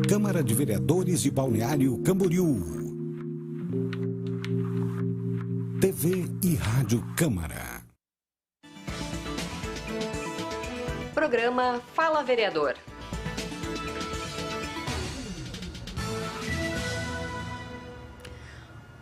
Câmara de Vereadores de Balneário Camboriú. TV e Rádio Câmara. Programa Fala Vereador.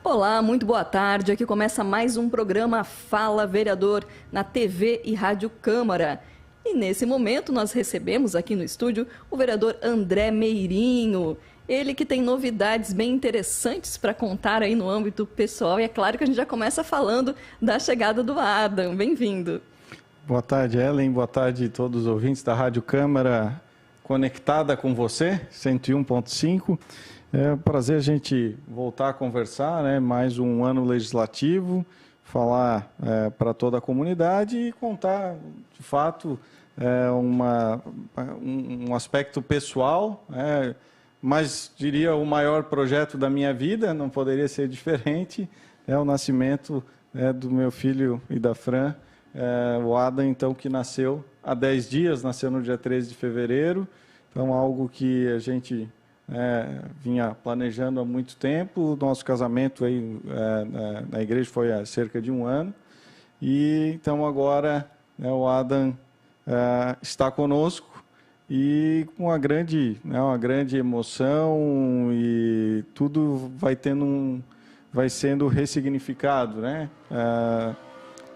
Olá, muito boa tarde. Aqui começa mais um programa Fala Vereador na TV e Rádio Câmara. E nesse momento nós recebemos aqui no estúdio o vereador André Meirinho. Ele que tem novidades bem interessantes para contar aí no âmbito pessoal. E é claro que a gente já começa falando da chegada do Adam. Bem-vindo. Boa tarde, Ellen. Boa tarde a todos os ouvintes da Rádio Câmara conectada com você, 101.5. É um prazer a gente voltar a conversar, né? Mais um ano legislativo, falar para toda a comunidade e contar, de fato, um aspecto pessoal, mas diria o maior projeto da minha vida, não poderia ser diferente, é o nascimento do meu filho e da Fran, o Adam, então, que nasceu há 10 dias, nasceu no dia 13 de fevereiro, então algo que a gente vinha planejando há muito tempo. O nosso casamento aí, na igreja foi há cerca de um ano, e então agora o Adam está conosco e com uma grande emoção, e tudo vai sendo ressignificado, né?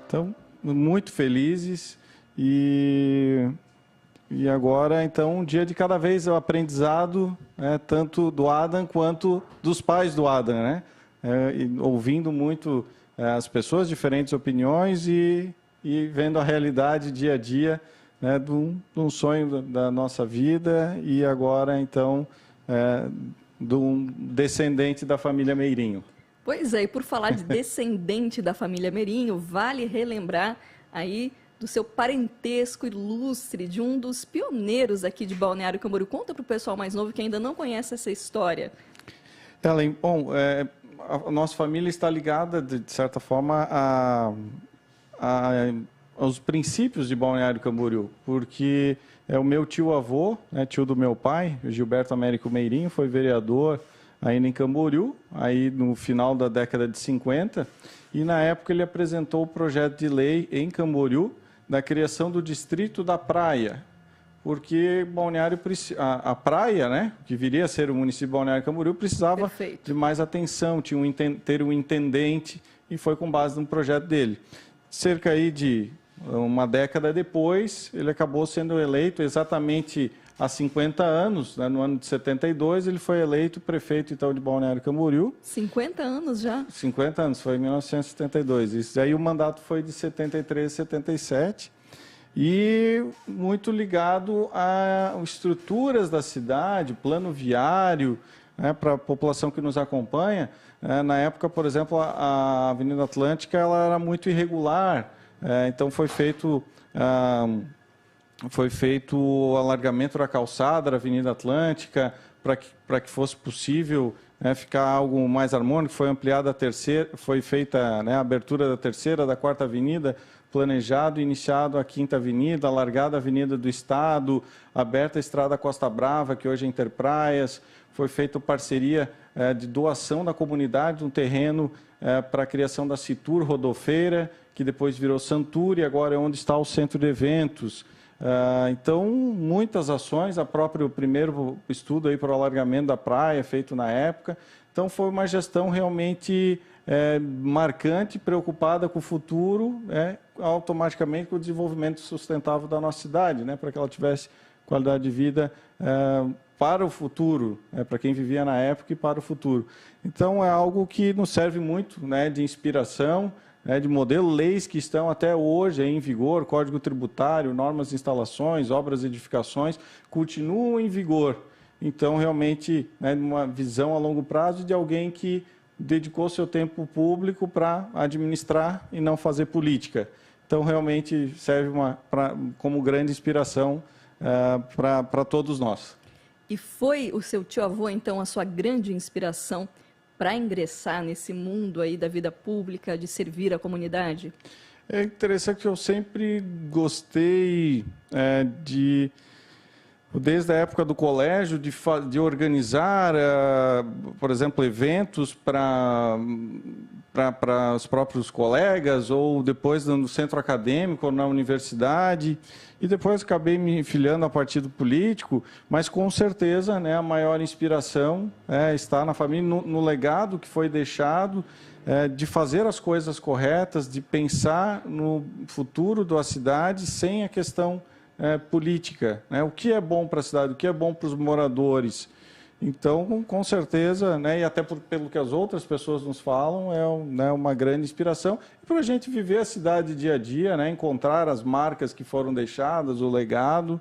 Então, muito felizes e agora, então, um dia de cada vez, o aprendizado, tanto do Adam quanto dos pais do Adam, né? Ouvindo muito as pessoas, diferentes opiniões e vendo a realidade dia a dia, né, de um sonho da nossa vida, e agora, então, de um descendente da família Meirinho. Pois é, e por falar de descendente da família Meirinho, vale relembrar aí do seu parentesco ilustre, de um dos pioneiros aqui de Balneário Camboriú. Conta para o pessoal mais novo que ainda não conhece essa história. Ellen, bom, a nossa família está ligada, de certa forma, aos princípios de Balneário Camboriú, porque o meu tio-avô, tio do meu pai, Gilberto Américo Meirinho, foi vereador ainda em Camboriú, aí no final da década de 50, e na época ele apresentou o projeto de lei em Camboriú da criação do Distrito da Praia, porque Balneário, a praia, né, que viria a ser o município de Balneário Camboriú, precisava Perfeito. de mais atenção, ter um intendente, e foi com base no projeto dele. Cerca aí de uma década depois, ele acabou sendo eleito exatamente há 50 anos, né, no ano de 72, ele foi eleito prefeito, então, de Balneário Camboriú. 50 anos já? 50 anos, foi em 1972. Isso aí o mandato foi de 73 a 77, e muito ligado a estruturas da cidade, plano viário, né, para a população que nos acompanha. Na época, por exemplo, a Avenida Atlântica ela era muito irregular, então foi feito o alargamento da calçada da Avenida Atlântica para que fosse possível ficar algo mais harmônico. Foi ampliada foi feita a abertura da terceira, da quarta avenida, planejado e iniciado a quinta avenida, alargada a Avenida do Estado, aberta a Estrada Costa Brava, que hoje é Interpraias. Foi feita parceria de doação da comunidade de um terreno para a criação da Citur Rodofeira, que depois virou Santur, e agora é onde está o centro de eventos. Então, muitas ações, o primeiro estudo aí para o alargamento da praia, feito na época. Então, foi uma gestão realmente marcante, preocupada com o futuro, automaticamente com o desenvolvimento sustentável da nossa cidade, né, para que ela tivesse qualidade de vida para o futuro, para quem vivia na época e para o futuro. Então, é algo que nos serve muito, né, de inspiração, de modelo, leis que estão até hoje em vigor, Código Tributário, normas de instalações, obras e edificações, continuam em vigor. Então, realmente, uma visão a longo prazo de alguém que dedicou seu tempo público para administrar e não fazer política. Então, realmente, serve como grande inspiração para todos nós. E foi o seu tio-avô, então, a sua grande inspiração para ingressar nesse mundo aí da vida pública, de servir a comunidade? É interessante que eu sempre gostei Desde a época do colégio, de organizar, por exemplo, eventos para os próprios colegas, ou depois no centro acadêmico, ou na universidade. E depois acabei me filiando a partido político, mas com certeza, né, a maior inspiração está na família, no legado que foi deixado, de fazer as coisas corretas, de pensar no futuro da cidade sem a questão política, né? O que é bom para a cidade, o que é bom para os moradores. Então, com certeza, né, e até pelo que as outras pessoas nos falam, né, uma grande inspiração. E para a gente viver a cidade dia a dia, né, encontrar as marcas que foram deixadas, o legado,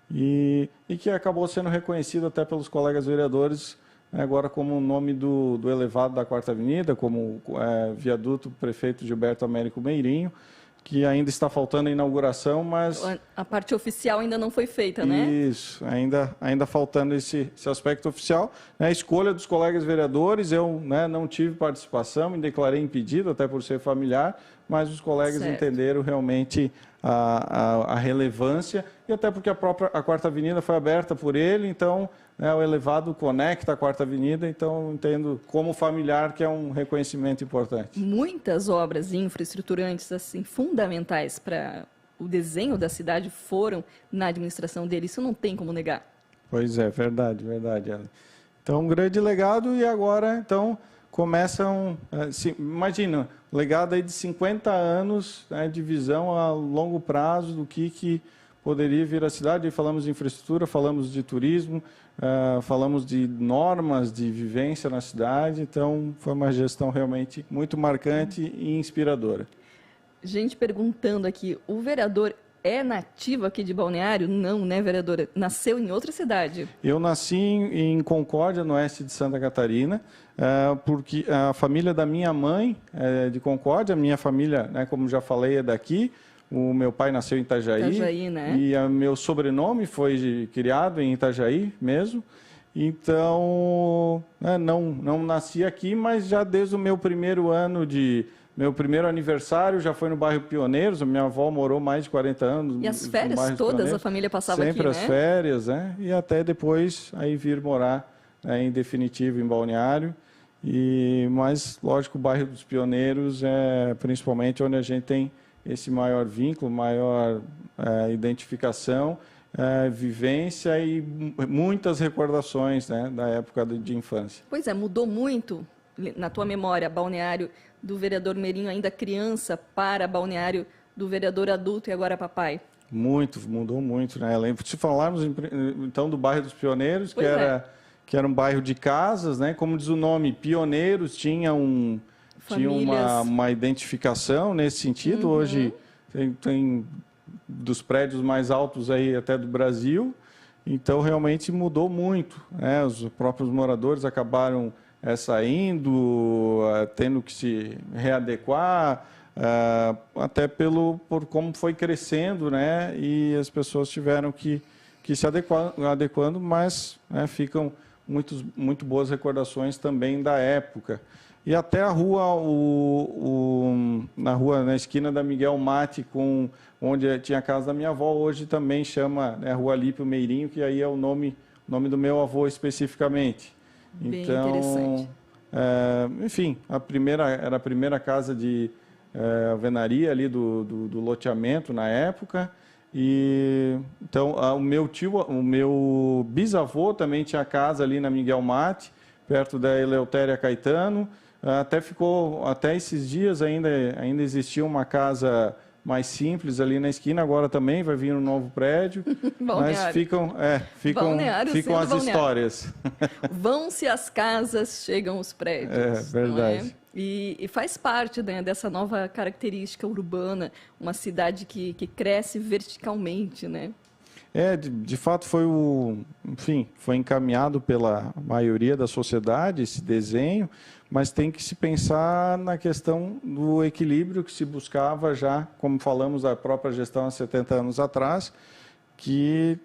e que acabou sendo reconhecido até pelos colegas vereadores, né, agora como o nome do elevado da 4ª Avenida, como viaduto prefeito Gilberto Américo Meirinho, que ainda está faltando a inauguração, mas... A parte oficial ainda não foi feita, né? Isso, ainda faltando esse aspecto oficial. A escolha dos colegas vereadores, eu, né, não tive participação, me declarei impedido, até por ser familiar, mas os colegas entenderam realmente a relevância, e até porque a 4ª Avenida foi aberta por ele, então, né, o elevado conecta a 4ª Avenida, então eu entendo como familiar que é um reconhecimento importante. Muitas obras infraestruturantes assim, fundamentais para o desenho da cidade foram na administração dele, isso não tem como negar. Pois é, verdade, Ellen. Então, um grande legado, e agora, então, começam, imagina, legado aí de 50 anos, né, de visão a longo prazo do que poderia vir a cidade. E falamos de infraestrutura, falamos de turismo, falamos de normas de vivência na cidade, então foi uma gestão realmente muito marcante e inspiradora. Gente perguntando aqui, o vereador é nativo aqui de Balneário? Não, né, vereadora? Nasceu em outra cidade. Eu nasci em Concórdia, no oeste de Santa Catarina, porque a família da minha mãe é de Concórdia, a minha família, né, como já falei, é daqui. O meu pai nasceu em Itajaí, né? E o meu sobrenome foi criado em Itajaí mesmo. Então, não nasci aqui, mas já desde o meu primeiro aniversário já foi no bairro Pioneiros. A minha avó morou mais de 40 anos. E as férias todas Pioneiros. A família passava sempre aqui, né? Sempre as férias, né? E até depois aí vir morar, em definitivo em Balneário. Mas, lógico, o bairro dos Pioneiros é principalmente onde a gente tem esse maior vínculo, maior identificação, vivência e muitas recordações, né, da época de infância. Pois é, mudou muito, na tua memória, Balneário do vereador Meirinho ainda criança para Balneário do vereador adulto e agora papai? Mudou muito, né? Se falarmos então do bairro dos Pioneiros, que era um bairro de casas, né? Como diz o nome, Pioneiros, tinha uma identificação nesse sentido. Hoje tem dos prédios mais altos aí até do Brasil, então realmente mudou muito, né? Os próprios moradores acabaram saindo, tendo que se readequar, até por como foi crescendo, né? E as pessoas tiveram que se adequando, mas ficam muito boas recordações também da época. E até a rua, na esquina da Miguel Mate, onde tinha a casa da minha avó, hoje também chama, né, Rua Alípio Meirinho, que aí é o nome do meu avô especificamente. Bem interessante. Enfim, era a primeira casa de alvenaria ali do loteamento na época. E então o meu bisavô também tinha casa ali na Miguel Mate, perto da Eleutéria Caetano. Até esses dias ainda existia uma casa mais simples ali na esquina, agora também vai vir um novo prédio. Mas ficam as histórias. Vão-se as casas, chegam os prédios. Verdade. Não é? E faz parte, né, dessa nova característica urbana, uma cidade que cresce verticalmente, né? De fato foi encaminhado pela maioria da sociedade esse desenho, mas tem que se pensar na questão do equilíbrio que se buscava já, como falamos da própria gestão há 70 anos atrás, que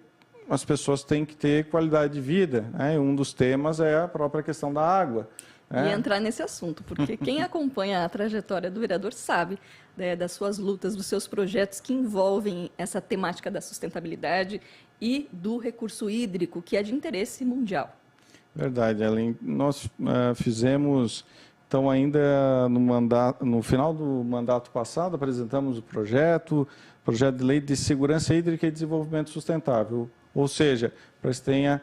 as pessoas têm que ter qualidade de vida, né? Um dos temas é a própria questão da água. E entrar nesse assunto, porque quem acompanha a trajetória do vereador sabe, né, das suas lutas, dos seus projetos que envolvem essa temática da sustentabilidade e do recurso hídrico, que é de interesse mundial. Verdade, Ellen. Nós fizemos, então, ainda no final do mandato passado, apresentamos o projeto de lei de segurança hídrica e desenvolvimento sustentável, ou seja, para que tenha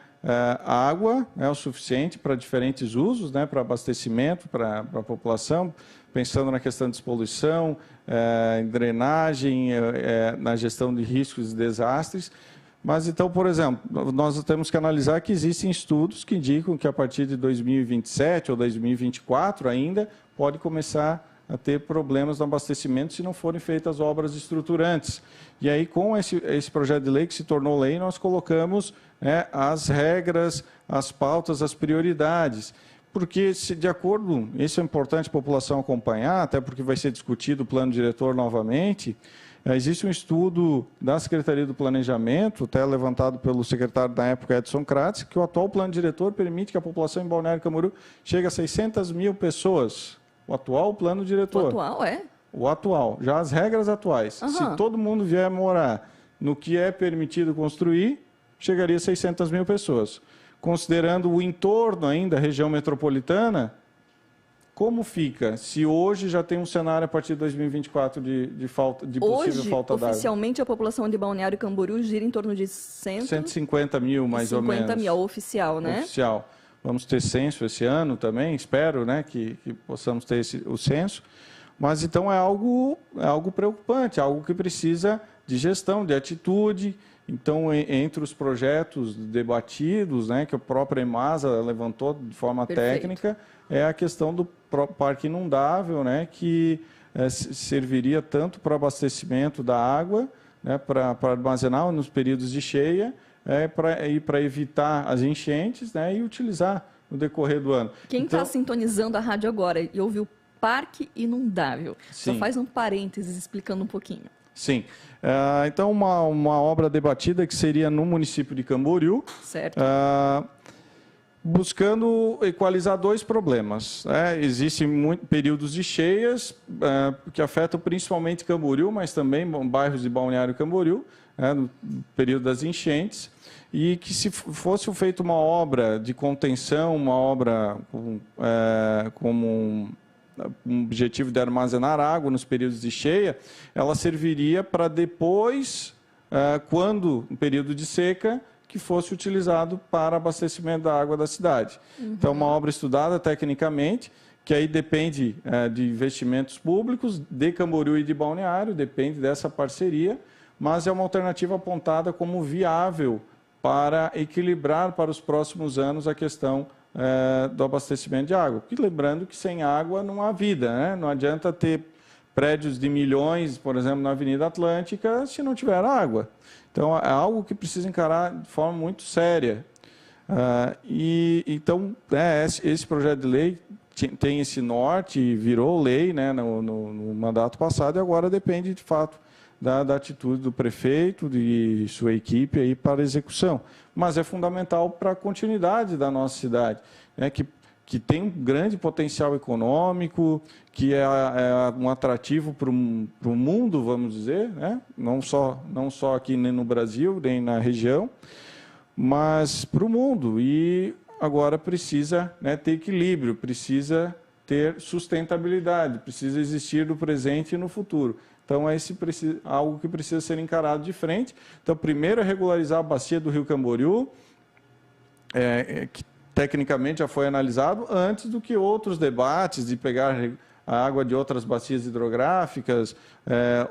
água o suficiente para diferentes usos, para abastecimento para a população, pensando na questão de despoluição, em drenagem, na gestão de riscos e desastres. Mas, então, por exemplo, nós temos que analisar que existem estudos que indicam que a partir de 2027 ou 2024 ainda pode começar a ter problemas no abastecimento se não forem feitas obras estruturantes. E aí, com esse projeto de lei que se tornou lei, nós colocamos as regras, as pautas, as prioridades. Porque, de acordo, isso é importante a população acompanhar, até porque vai ser discutido o plano diretor novamente. Existe um estudo da Secretaria do Planejamento, até levantado pelo secretário da época, Edson Kratz, que o atual plano diretor permite que a população em Balneário Camboriú chegue a 600 mil pessoas. O atual plano diretor. O atual, O atual, já as regras atuais. Uhum. Se todo mundo vier morar no que é permitido construir, chegaria a 600 mil pessoas. Considerando o entorno ainda, a região metropolitana, como fica se hoje já tem um cenário a partir de 2024 de possível falta d'água? Hoje, oficialmente, a população de Balneário Camboriú gira em torno de 150 mil, mais ou menos. 150 mil, oficial, né? Oficial. Vamos ter censo esse ano também, espero que possamos ter o censo. Mas, então, é algo preocupante, algo que precisa de gestão, de atitude. Então, entre os projetos debatidos, que a própria EMASA levantou de forma técnica, é a questão do parque inundável, que serviria tanto para abastecimento da água, para armazenar nos períodos de cheia, para evitar as enchentes e utilizar no decorrer do ano. Quem está sintonizando a rádio agora e ouviu parque inundável, sim. Só faz um parênteses explicando um pouquinho. Sim. Então, uma obra debatida que seria no município de Camboriú. Certo. Buscando equalizar dois problemas. Existem períodos de cheias que afetam principalmente Camboriú, mas também bairros de Balneário Camboriú, no período das enchentes, e que se fosse feita uma obra de contenção, uma obra como um objetivo de armazenar água nos períodos de cheia, ela serviria para depois, quando no período de seca, que fosse utilizado para abastecimento da água da cidade. Uhum. Então, uma obra estudada tecnicamente, que aí depende de investimentos públicos, de Camboriú e de Balneário, depende dessa parceria, mas é uma alternativa apontada como viável para equilibrar para os próximos anos a questão do abastecimento de água. Porque lembrando que sem água não há vida, Não adianta ter prédios de milhões, por exemplo, na Avenida Atlântica, se não tiver água. Então, é algo que precisa encarar de forma muito séria. Então, esse projeto de lei tem esse norte, virou lei no mandato passado, e agora depende, de fato, da atitude do prefeito e sua equipe aí para a execução. Mas é fundamental para a continuidade da nossa cidade, que tem um grande potencial econômico, que é um atrativo para o mundo, vamos dizer, não só aqui nem no Brasil, nem na região, mas para o mundo. E agora precisa ter equilíbrio, precisa ter sustentabilidade, precisa existir no presente e no futuro. Então, é algo que precisa ser encarado de frente. Então, primeiro é regularizar a bacia do Rio Camboriú, que tecnicamente já foi analisado, antes do que outros debates de pegar a água de outras bacias hidrográficas,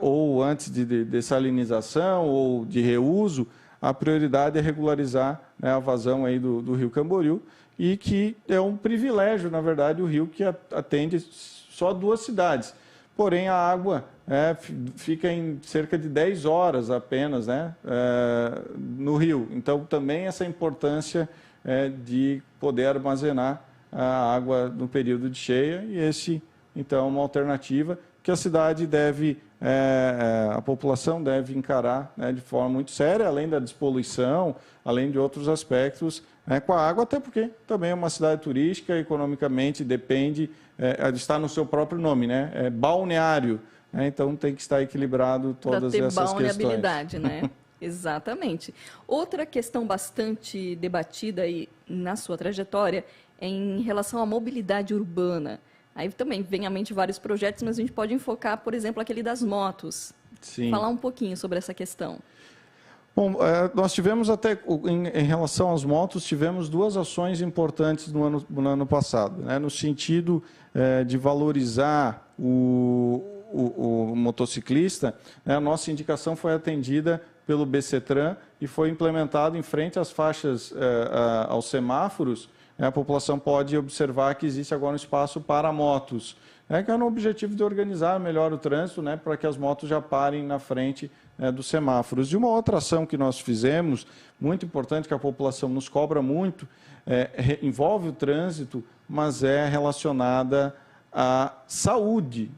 ou antes de dessalinização ou de reuso. A prioridade é regularizar a vazão aí do Rio Camboriú, e que é um privilégio, na verdade, o rio que atende só 2 cidades. Porém, a água fica em cerca de 10 horas apenas no rio. Então, também essa importância de poder armazenar a água no período de cheia, e esse, então, é uma alternativa que a cidade deve, a população deve encarar de forma muito séria, além da despoluição, além de outros aspectos com a água, até porque também é uma cidade turística, economicamente depende, está no seu próprio nome, é balneário, então tem que estar equilibrado todas essas questões. Para ter balneabilidade, Exatamente. Outra questão bastante debatida aí na sua trajetória é em relação à mobilidade urbana. Aí também vem à mente vários projetos, mas a gente pode enfocar, por exemplo, aquele das motos. Sim. Falar um pouquinho sobre essa questão. Bom, nós tivemos até, em relação às motos, tivemos duas ações importantes no ano passado, né? No sentido de valorizar o motociclista, né? A nossa indicação foi atendida pelo BCTran e foi implementado em frente às faixas, aos semáforos. A população pode observar que existe agora um espaço para motos, que é no objetivo de organizar melhor o trânsito, né, para que as motos já parem na frente dos semáforos. E uma outra ação que nós fizemos, muito importante, que a população nos cobra muito, envolve o trânsito, mas é relacionada à saúde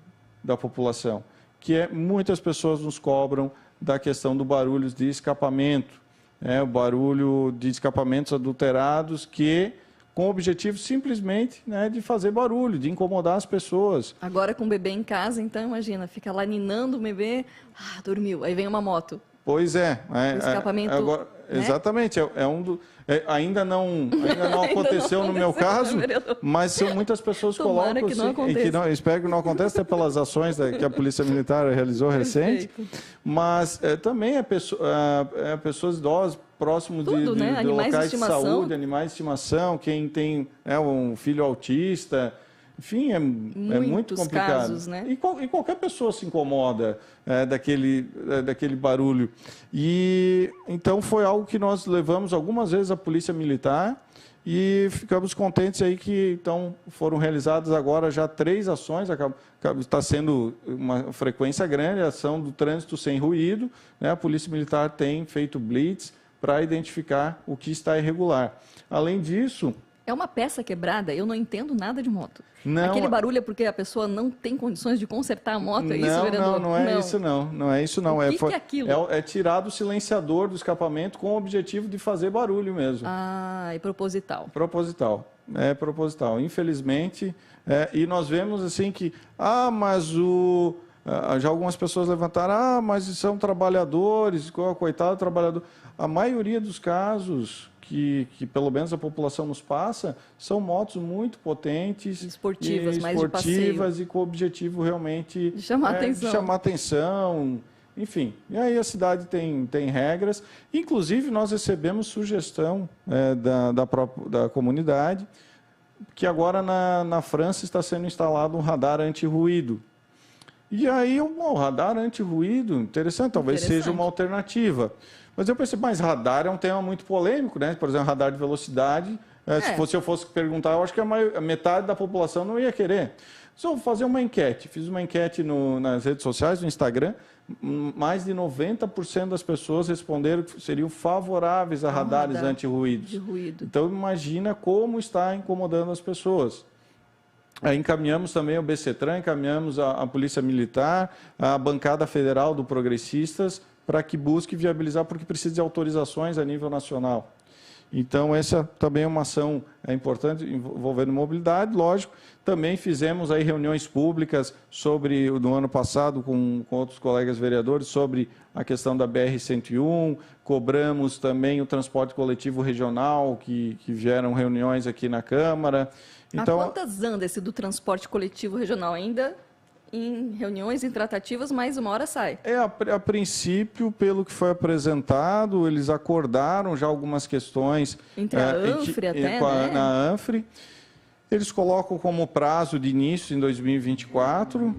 da população, que muitas pessoas nos cobram da questão do barulho de escapamento, o barulho de escapamentos adulterados que com o objetivo simplesmente, né, de fazer barulho, de incomodar as pessoas. Agora com o bebê em casa, então imagina, fica lá ninando o bebê, dormiu, aí vem uma moto. Pois é. O escapamento, agora, né? Exatamente, ainda não aconteceu no meu caso, mas são muitas pessoas que Tomara colocam, que não aconteça. e que não, espero que não aconteça, até pelas ações que a Polícia Militar realizou recente, mas também pessoas idosas, próximos Tudo, de né? Animais locais de de saúde, animais de estimação, quem tem um filho autista. Enfim, é muito complicado. Casos, né? E qualquer pessoa se incomoda daquele barulho. E então foi algo que nós levamos algumas vezes à Polícia Militar e ficamos contentes aí que então foram realizadas agora já 3 ações. Está sendo uma frequência grande, a ação do trânsito sem ruído, né? A Polícia Militar tem feito blitz para identificar o que está irregular. Além disso, é uma peça quebrada, eu não entendo nada de moto. Não, aquele barulho é porque a pessoa não tem condições de consertar a moto, é isso, vereador? Não é isso não. Não é isso não. O que é aquilo? É tirar do silenciador do escapamento com o objetivo de fazer barulho mesmo. É proposital. Proposital. É proposital. Infelizmente, e nós vemos assim que, mas já algumas pessoas levantaram, mas são trabalhadores, coitado do trabalhador. A maioria dos casos que pelo menos a população nos passa, são motos muito potentes, esportivas, mais de passeio. E com o objetivo realmente de chamar atenção, enfim. E aí a cidade tem regras. Inclusive, nós recebemos sugestão da comunidade que agora na França está sendo instalado um radar anti-ruído. E aí, o radar anti-ruído, interessante, talvez seja uma alternativa. Mas eu pensei, radar é um tema muito polêmico, né? Por exemplo, radar de velocidade. Se eu fosse perguntar, eu acho que a metade da população não ia querer. Só vou fazer uma enquete. Fiz uma enquete nas redes sociais, no Instagram. Mais de 90% das pessoas responderam que seriam favoráveis a radares anti-ruídos. Então, imagina como está incomodando as pessoas. Encaminhamos também o BCTran, encaminhamos a Polícia Militar, a bancada federal do Progressistas, para que busque viabilizar, porque precisa de autorizações a nível nacional. Então, essa também é uma ação importante envolvendo mobilidade, lógico. Também fizemos aí reuniões públicas no ano passado com outros colegas vereadores sobre a questão da BR-101, cobramos também o transporte coletivo regional, que vieram reuniões aqui na Câmara. Então, a quantas anda esse do transporte coletivo regional ainda? Em reuniões, em tratativas, mas uma hora sai. A princípio, pelo que foi apresentado, eles acordaram já algumas questões. Entre a ANFRE até, né? Na ANFRE. Eles colocam como prazo de início em 2024.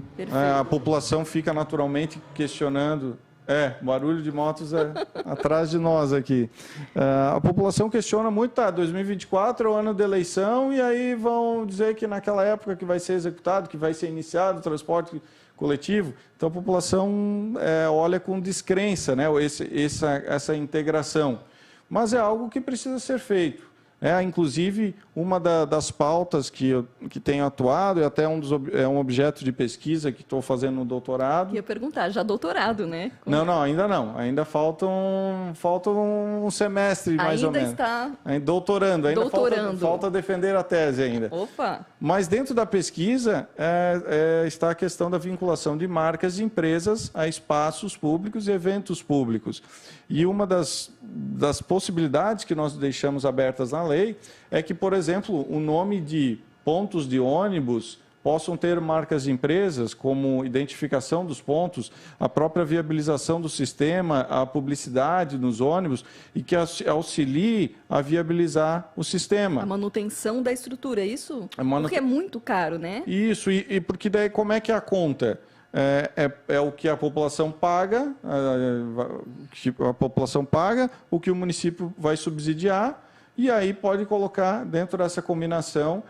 A população fica naturalmente questionando. Barulho de motos atrás de nós aqui. A população questiona muito, 2024 é o ano da eleição, e aí vão dizer que naquela época que vai ser executado, que vai ser iniciado o transporte coletivo. Então a população olha com descrença, né, essa integração. Mas é algo que precisa ser feito. Inclusive, uma das pautas que tenho atuado, e até é um objeto de pesquisa que estou fazendo no doutorado. Ia perguntar, já doutorado, né? Não, ainda não. Ainda falta um semestre, mais ou menos. Ainda está doutorando. Ainda falta defender a tese ainda. Opa! Mas dentro da pesquisa está a questão da vinculação de marcas e empresas a espaços públicos e eventos públicos. E uma das possibilidades que nós deixamos abertas na lei é que, por exemplo, o nome de pontos de ônibus possam ter marcas de empresas, como identificação dos pontos, a própria viabilização do sistema, a publicidade nos ônibus, e que auxilie a viabilizar o sistema. A manutenção da estrutura, é isso? Porque é muito caro, né? Isso, e porque daí como é que é a conta? É o que a população paga, o que o município vai subsidiar, e aí pode colocar dentro dessa combinação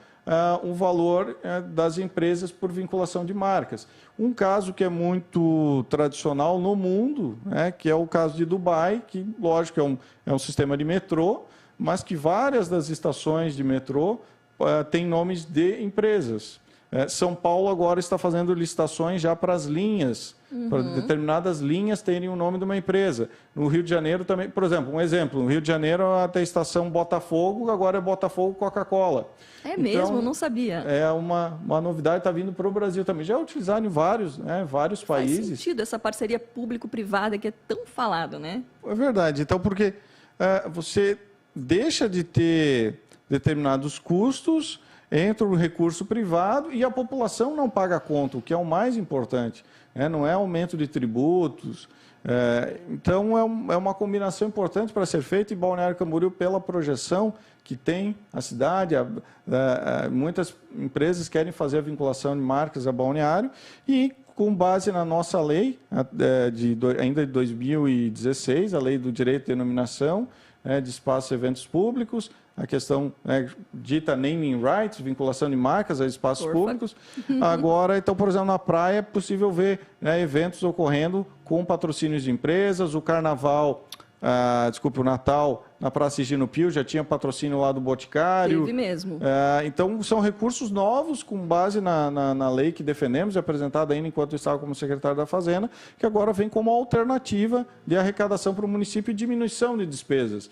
o valor das empresas por vinculação de marcas. Um caso que é muito tradicional no mundo, que é o caso de Dubai, que, lógico, é um sistema de metrô, mas que várias das estações de metrô têm nomes de empresas. São Paulo agora está fazendo licitações já para as linhas, para determinadas linhas terem o nome de uma empresa. No Rio de Janeiro também, por exemplo, no Rio de Janeiro até a estação Botafogo, agora é Botafogo Coca-Cola. É mesmo? Então, eu não sabia. É uma novidade, está vindo para o Brasil também. Já é utilizado em vários países. Faz sentido essa parceria público-privada que é tão falado, né? É verdade. Então, porque você deixa de ter determinados custos, entra o recurso privado e a população não paga a conta, o que é o mais importante. Não é aumento de tributos. Então, é uma combinação importante para ser feita, e Balneário Camboriú, pela projeção que tem a cidade, muitas empresas querem fazer a vinculação de marcas a balneário, e com base na nossa lei, ainda de 2016, a lei do direito de denominação de espaços e eventos públicos, a questão dita naming rights, vinculação de marcas a espaços públicos. Agora, então, por exemplo, na praia é possível ver eventos ocorrendo com patrocínios de empresas, o carnaval, o Natal na Praça Higino Pio já tinha patrocínio lá do Boticário. Teve mesmo. Então, são recursos novos com base na lei que defendemos e apresentada ainda enquanto eu estava como secretário da Fazenda, que agora vem como alternativa de arrecadação para o município e diminuição de despesas.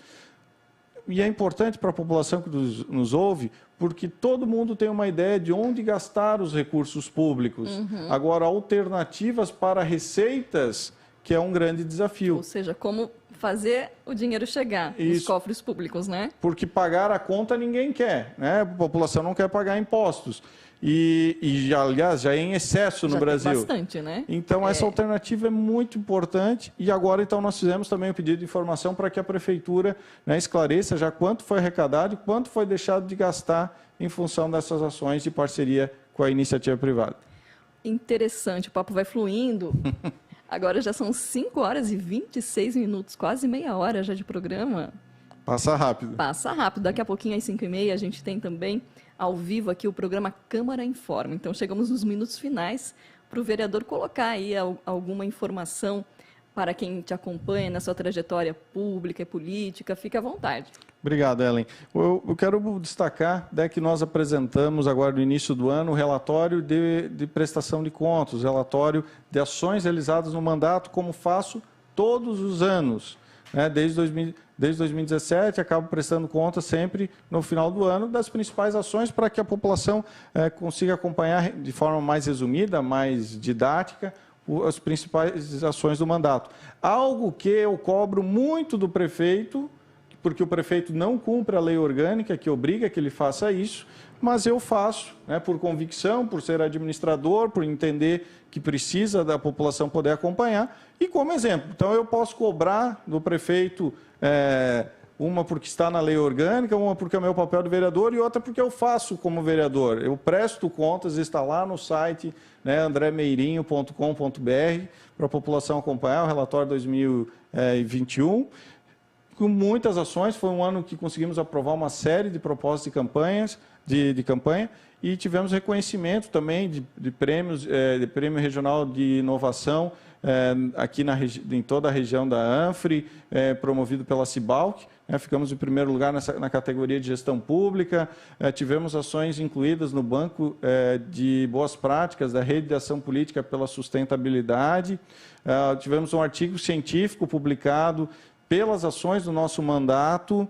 E é importante para a população que nos ouve, porque todo mundo tem uma ideia de onde gastar os recursos públicos. Agora, alternativas para receitas, que é um grande desafio. Ou seja, como fazer o dinheiro chegar nos cofres públicos, né? Porque pagar a conta ninguém quer, né? A população não quer pagar impostos. Aliás, já é em excesso no Brasil. Tem bastante, né? Então, essa alternativa é muito importante. E agora, então, nós fizemos também um pedido de informação para que a Prefeitura esclareça já quanto foi arrecadado e quanto foi deixado de gastar em função dessas ações de parceria com a iniciativa privada. Interessante, o papo vai fluindo. Agora já são 5 horas e 26 minutos, quase meia hora já de programa. Passa rápido. Passa rápido. Daqui a pouquinho, às 5h30, a gente tem também ao vivo aqui o programa Câmara Informa. Então, chegamos nos minutos finais para o vereador colocar aí alguma informação para quem te acompanha na sua trajetória pública e política. Fique à vontade. Obrigado, Ellen. Eu quero destacar que nós apresentamos agora no início do ano o relatório de prestação de contas, relatório de ações realizadas no mandato, como faço todos os anos. Desde 2017, acabo prestando conta sempre no final do ano das principais ações para que a população consiga acompanhar de forma mais resumida, mais didática, as principais ações do mandato. Algo que eu cobro muito do prefeito, porque o prefeito não cumpre a lei orgânica que obriga que ele faça isso, mas eu faço, por convicção, por ser administrador, por entender que precisa da população poder acompanhar, e como exemplo. Então, eu posso cobrar do prefeito uma porque está na lei orgânica, uma porque é o meu papel de vereador e outra porque eu faço como vereador. Eu presto contas, está lá no site andremeirinho.com.br para a população acompanhar o relatório 2021. Com muitas ações, foi um ano que conseguimos aprovar uma série de propostas de campanha e tivemos reconhecimento também de prêmios, de prêmio regional de inovação aqui em toda a região da Anfre, promovido pela Cibalc. ficamos em primeiro lugar na categoria de gestão pública, tivemos ações incluídas no Banco de Boas Práticas da Rede de Ação Política pela Sustentabilidade, tivemos um artigo científico publicado pelas ações do nosso mandato,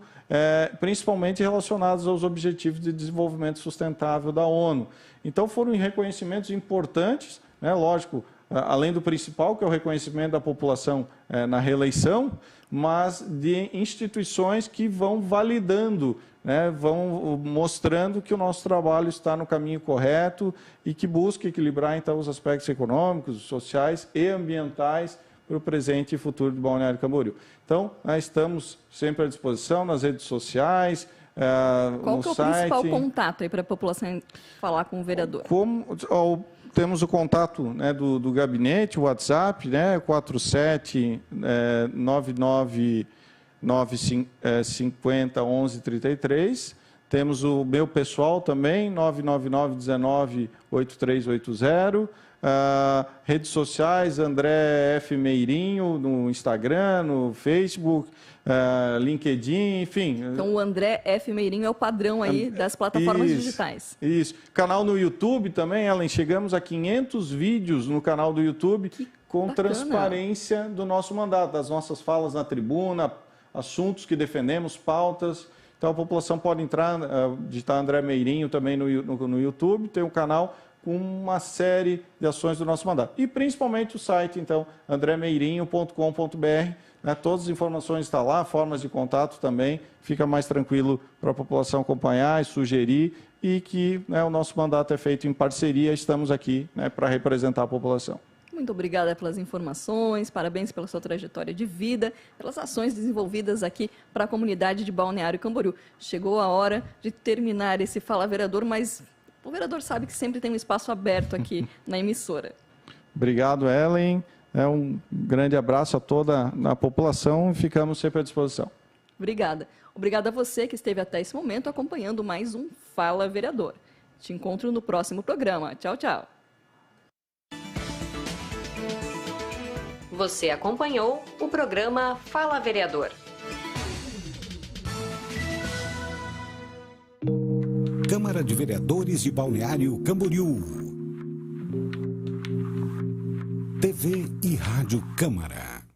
principalmente relacionados aos Objetivos de Desenvolvimento Sustentável da ONU. Então, foram reconhecimentos importantes, lógico, além do principal, que é o reconhecimento da população na reeleição, mas de instituições que vão validando, vão mostrando que o nosso trabalho está no caminho correto e que busca equilibrar, então, os aspectos econômicos, sociais e ambientais para o presente e futuro do Balneário Camboriú. Então, nós estamos sempre à disposição nas redes sociais, Qual no que é o site. principal contato aí para a população falar com o vereador? Temos o contato do gabinete, o WhatsApp, 47-99-950-1133. Temos o meu pessoal também, 999-19-8380. Redes sociais, André F. Meirinho, no Instagram, no Facebook, LinkedIn, enfim. Então, o André F. Meirinho é o padrão aí das plataformas digitais. Isso. Canal no YouTube também, Ellen, chegamos a 500 vídeos no canal do YouTube com bacana. Transparência do nosso mandato, das nossas falas na tribuna, assuntos que defendemos, pautas. Então, a população pode entrar, digitar André Meirinho também no YouTube, tem um canal com uma série de ações do nosso mandato. E principalmente o site, então, andremeirinho.com.br, todas as informações estão lá, formas de contato também, fica mais tranquilo para a população acompanhar e sugerir, e que o nosso mandato é feito em parceria, estamos aqui para representar a população. Muito obrigada pelas informações, parabéns pela sua trajetória de vida, pelas ações desenvolvidas aqui para a comunidade de Balneário Camboriú. Chegou a hora de terminar esse Fala Vereador, mas o vereador sabe que sempre tem um espaço aberto aqui na emissora. Obrigado, Ellen. Um grande abraço a toda a população e ficamos sempre à disposição. Obrigada. Obrigada a você que esteve até esse momento acompanhando mais um Fala Vereador. Te encontro no próximo programa. Tchau, tchau. Você acompanhou o programa Fala Vereador. Câmara de Vereadores de Balneário Camboriú. TV e Rádio Câmara.